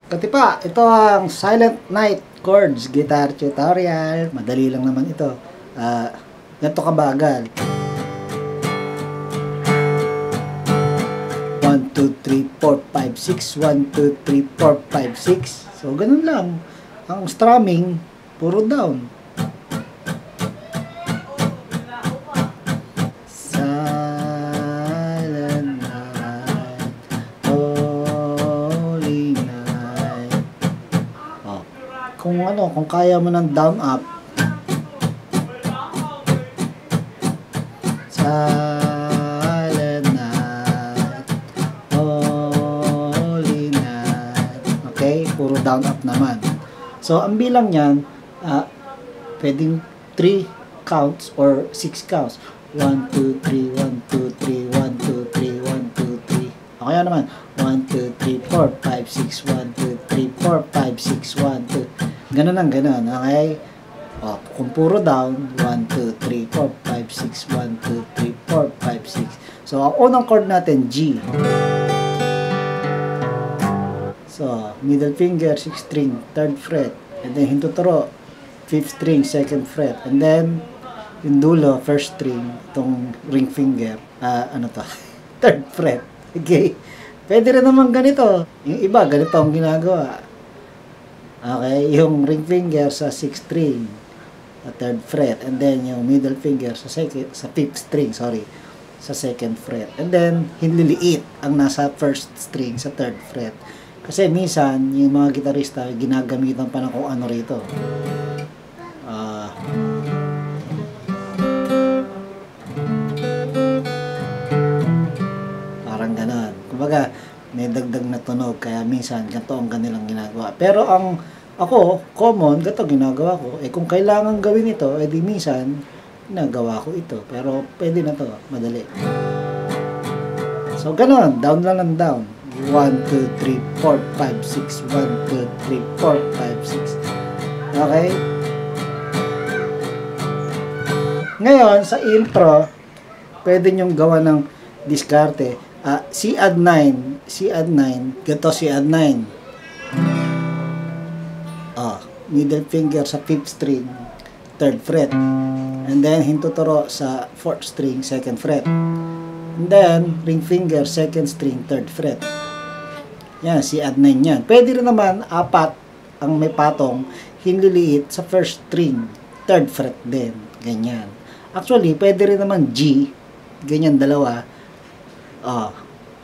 Katipa, ito ang Silent Night Chords Guitar Tutorial. Madali lang naman ito. Ganito kabagal. 1, 2, 3, 4, 5, 6. 1, 2, 3, 4, 5, 6. So, ganun lang. Ang strumming, puro down. Silent night, holy night. Kung kaya mo ng down up, silent night, holy night. Okay, puro down up naman. So, ang bilang niyan, pwedeng 3 counts or 6 counts. 1, 2, 3, 1, 2, 3, 1, 2, 3, 1, 2, 3. O kaya naman, 1, 2, 3, 4, 5, 6, 1, 2, 3, 4, 5, 6, 1, 2. Ganun lang, ganun. Okay? O, kung puro down, 1, 2, 3, 4, 5, 6, 1, 2, 3, 4, 5, 6. So, ang unang chord natin, G. So, middle finger, 6th string, 3rd fret. And then, hintuturo, 5th string, 2nd fret. And then, yung dulo, 1st string, itong ring finger, 3rd fret. Okay? Pwede rin naman ganito. Yung iba, ganito ang ginagawa. Okay? Yung ring finger sa 6th string, 3rd fret. And then, yung middle finger sa 5th string, sa 2nd fret. And then, hinliliit ang nasa 1st string sa 3rd fret. Kasi minsan, yung mga gitarista, ginagamitan pa ng kung ano rito. Parang ganon. Kumbaga, may dagdag na tunog, kaya minsan, ganito ang kanilang ginagawa. Pero ako, common, ganito ginagawa ko. Kung kailangan gawin ito, di minsan, ginagawa ko ito. Pero, pwede na to, madali. So, ganon. Down lang ng down. 1, 2, 3, 4, 5, 6. 1, 2, 3, 4, 5, 6. Okay? Ngayon, sa intro, pwede nyong gawa ng diskarte. C add 9. Ganito C add 9. Middle finger sa 5th string, 3rd fret. And then, hintuturo sa 4th string, 2nd fret. And then, ring finger, 2nd string, 3rd fret. Yan, C add 9 yan. Pwede rin naman, 4 ang may patong, hinliliit sa 1st string, 3rd fret din. Ganyan. Actually, pwede rin naman G, ganyan dalawa,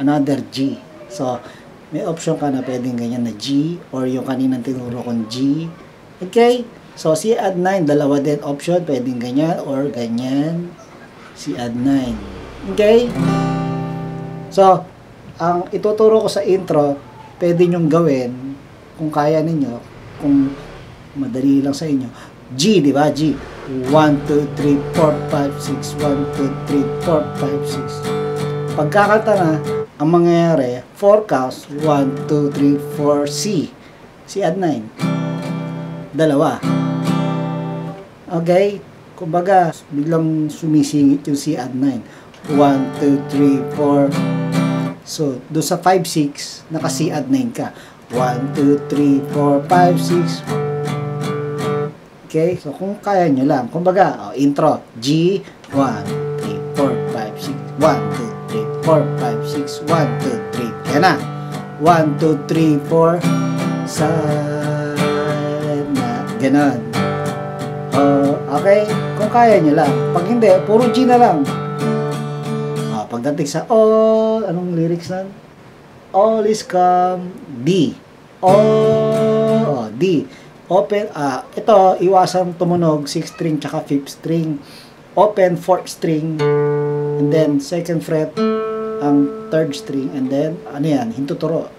another G. So, may option ka na pwedeng ganyan na G, or yung kaninang tinuro kong G. Okay? So, C add 9, dalawa din option, pwedeng ganyan, or ganyan, C add 9. Okay? So, ang ituturo ko sa intro, pwede nyong gawin, kung kaya ninyo, kung madali lang sa inyo, G, di ba? G. 1, 2, 3, 4, 5, 6. 1, 2, 3, 4, 5, 6. Pagkakanta na, ang mangyayari, 4 counts, 1, 2, 3, 4, C. C add 9. Dalawa. Okay? Kumbaga, biglang sumisingit yung C add 9. 1, 2, 3, 4. So, doon sa 5, 6, naka-C add 9 ka. 1, 2, 3, 4, 5, 6. Okay? So, kung kaya nyo lang. Kumbaga, intro. G, 1, 3, 4, 5, 6. 1, 2, 3, 4, 5, 6. 1, 2, 3. Kaya na. 1, 2, 3, 4. Silent na. Ganon. Okay? Kung kaya nyo lang. Pag hindi, puro G na lang. Pagdating sa all, anong lyrics nan? All is calm, D. D. Open, ito, iwasan tumunog, 6th string, tsaka 5th string. Open, 4th string, and then 2nd fret, ang 3rd string, and then, hintuturo.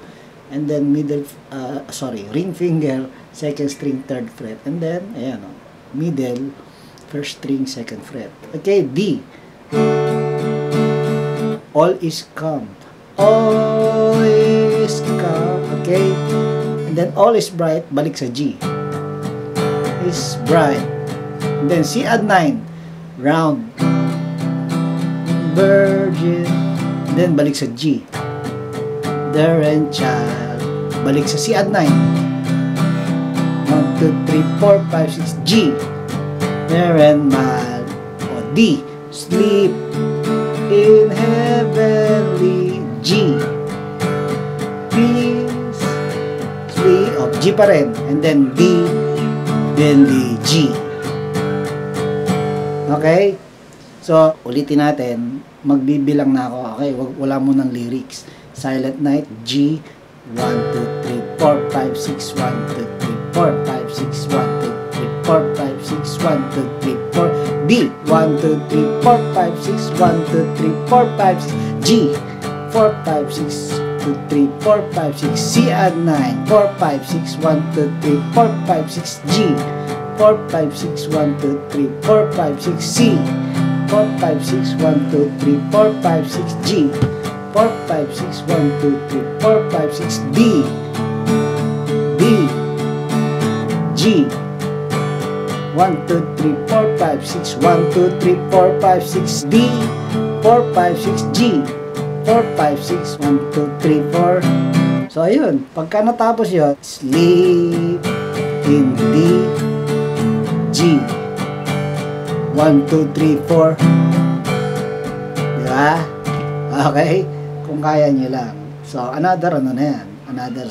And then, ring finger, 2nd string, 3rd fret, and then, middle, 1st string, 2nd fret. Okay, D. All is calm. All is calm. Okay? And then, all is bright. Balik sa G. Is bright. And then, C add 9. Round. Virgin. And then, balik sa G. Mother and child. Balik sa C add 9. 1, 2, 3, 4, 5, 6, G. Parent mal. O D. Sleep in heavenly G. Peace. Sleep. O G pa rin. And then D. Then the G. Okay? So, ulitin natin. Magbibilang na ako. Okay? Wala mo ng lyrics. Silent Night, G. 1, 2, 3, 4, 5, 6, 1, 2, 3, 4, 5, 6, 1, 2, 3, 4, 5, 6, 1, 2, 3, 4. D. 1, 2, 3, 4, 5, 6, 1, 2, 3, 4, 5, 6. G. 4, 5, 6, 2, 3, 4, 5, 6. C add 9. 4, 5, 6, 1, 2, 3, 4, 5, 6. G. 4, 5, 6, 1, 2, 3, 4, 5, 6. C. 4, 5, 6, 1, 2, 3, 4, 5, 6. G. 4, 5, 6, 1, 2, 3, 4, 5, 6. D. D. G. 1, 2, 3, 4, 5, 6. 1, 2, 3, 4, 5, 6. D. 4, 5, 6. G. 4, 5, 6. 1, 2, 3, 4. So, ayun. Pagka natapos yun, sleep in D. G. 1, 2, 3, 4. Diba? Okay? Kung kaya nyo lang. So, another ano na yan. Another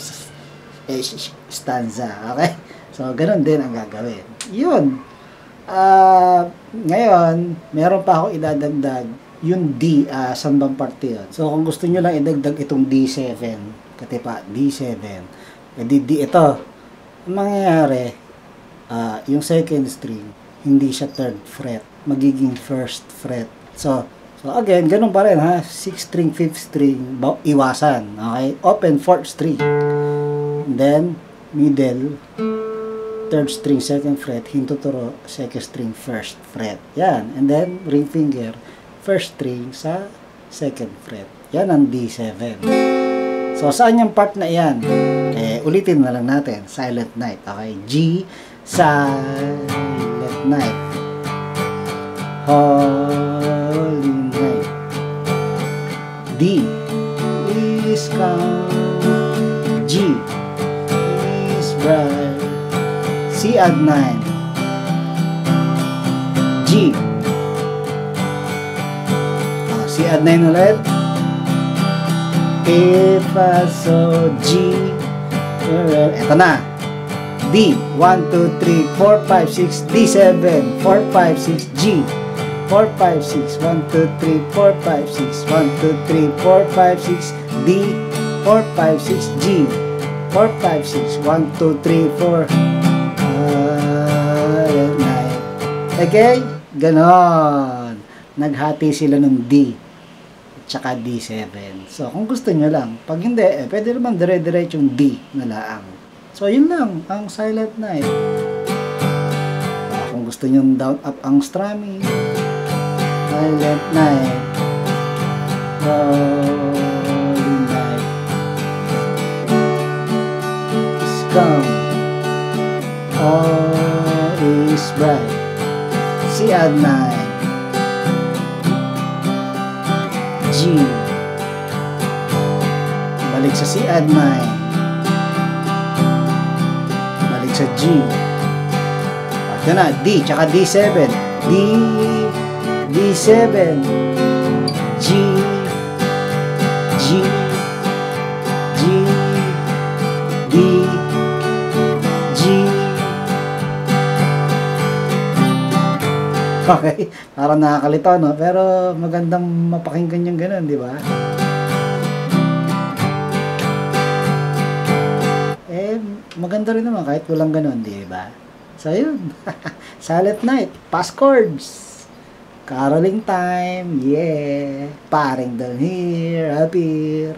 stanza. Okay? So, ganun din ang gagawin. Yun. Ngayon, meron pa ako idadagdag. Yung D, sambang parte yun. So, kung gusto nyo lang idagdag itong D7, katipa, D7, edi D ito. Ang mangyayari, yung second string, hindi siya third fret. Magiging first fret. So again, ganun pa rin ha. 6th string, 5th string, iwasan. Okay? Open 4th string. And then, middle, 3rd string, 2nd fret, hintuturo, 2nd string, 1st fret. Yan. And then, ring finger, 1st string sa 2nd fret. Yan ang D7. So, saan yung part na yan? Ulitin na lang natin. Silent Night. Okay? G, Silent Night. Holy Night. D is calm. G is bright. C add 9. G. C add 9 ulit. E fa so G. Eto na. D. 1, 2, 3, 4, 5, 6. D7. 4, 5, 6. G. 4, 5, 6, 1, 2, 3, 4, 5, 6, 1, 2, 3, 4, 5, 6, D, 4, 5, 6, G, 4, 5, 6, 1, 2, 3, 4, okay? Ganon. Naghati sila ng D at saka D7. So, kung gusto nyo lang, pag hindi, pwede naman dire-diretso yung D na laang. So, yun lang, ang Silent Night. Kung gusto nyo down up ang strumming, Silent Night, Holy Night, is come, all is bright. C add 9, G, balik sa C add 9, balik sa G, ito na, D, tsaka D7, D7, G, G, G, D, G. Okay, parang nakakalito, no? Pero magandang mapakinggan yung ganun, di ba? Maganda rin naman kahit walang ganun, di ba? So, yun. Silent Night, pass chords. Caroling time, yeah. Paring down here, up here.